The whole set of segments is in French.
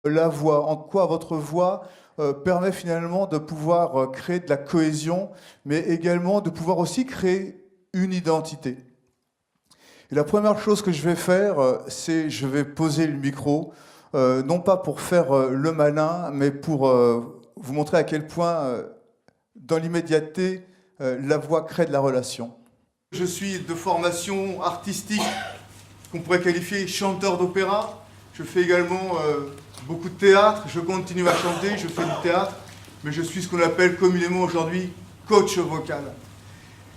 La voix, en quoi votre voix permet finalement de pouvoir créer de la cohésion, mais également de pouvoir aussi créer une identité. Et la première chose que je vais faire, c'est je vais poser le micro, non pas pour faire le malin, mais pour vous montrer à quel point, dans l'immédiateté, la voix crée de la relation. Je suis de formation artistique, qu'on pourrait qualifier chanteur d'opéra. Je fais également beaucoup de théâtre, je continue à chanter, je fais du théâtre, mais je suis ce qu'on appelle communément aujourd'hui coach vocal.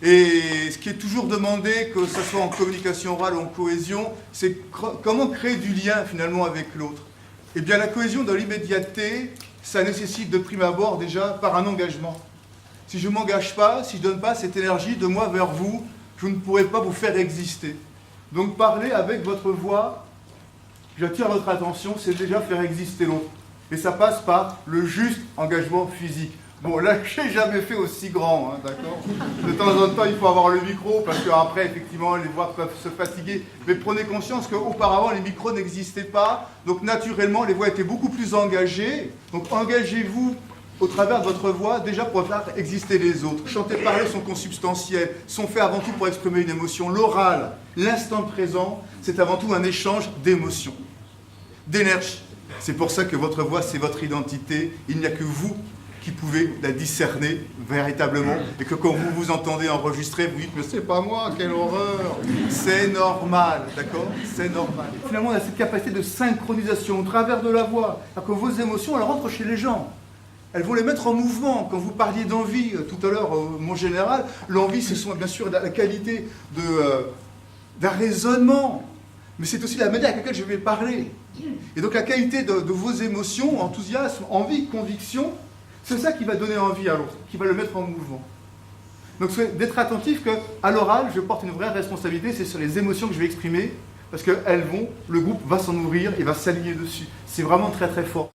Et ce qui est toujours demandé, que ce soit en communication orale ou en cohésion, c'est comment créer du lien finalement avec l'autre. Eh bien la cohésion dans l'immédiateté, ça nécessite de prime abord déjà par un engagement. Si je ne m'engage pas, si je ne donne pas cette énergie de moi vers vous, je ne pourrai pas vous faire exister. Donc parler avec votre voix, j'attire votre attention, c'est déjà faire exister l'autre. Et ça passe par le juste engagement physique. Bon, là, je n'ai jamais fait aussi grand, hein, d'accord? De temps en temps, il faut avoir le micro, parce qu'après, effectivement, les voix peuvent se fatiguer. Mais prenez conscience qu'auparavant, les micros n'existaient pas. Donc, naturellement, les voix étaient beaucoup plus engagées. Donc, engagez-vous au travers de votre voix, déjà pour faire exister les autres. Chanter, parler sont consubstantiels, sont faits avant tout pour exprimer une émotion. L'oral, l'instant présent, c'est avant tout un échange d'émotions, d'énergie. C'est pour ça que votre voix, c'est votre identité. Il n'y a que vous qui pouvez la discerner véritablement, et que quand vous vous entendez enregistrer, vous dites « mais c'est pas moi, quelle horreur !» C'est normal, d'accord? C'est normal. Et finalement, on a cette capacité de synchronisation au travers de la voix, alors que vos émotions, elles rentrent chez les gens. Elles vont les mettre en mouvement. Quand vous parliez d'envie tout à l'heure, mon général, l'envie, ce sont bien sûr la qualité d'un raisonnement, mais c'est aussi la manière avec laquelle je vais parler. Et donc la qualité de vos émotions, enthousiasme, envie, conviction, c'est ça qui va donner envie à l'autre, qui va le mettre en mouvement. Donc c'est d'être attentif qu'à l'oral, je porte une vraie responsabilité, c'est sur les émotions que je vais exprimer, parce qu'elles vont, le groupe va s'en nourrir et va s'aligner dessus. C'est vraiment très très fort.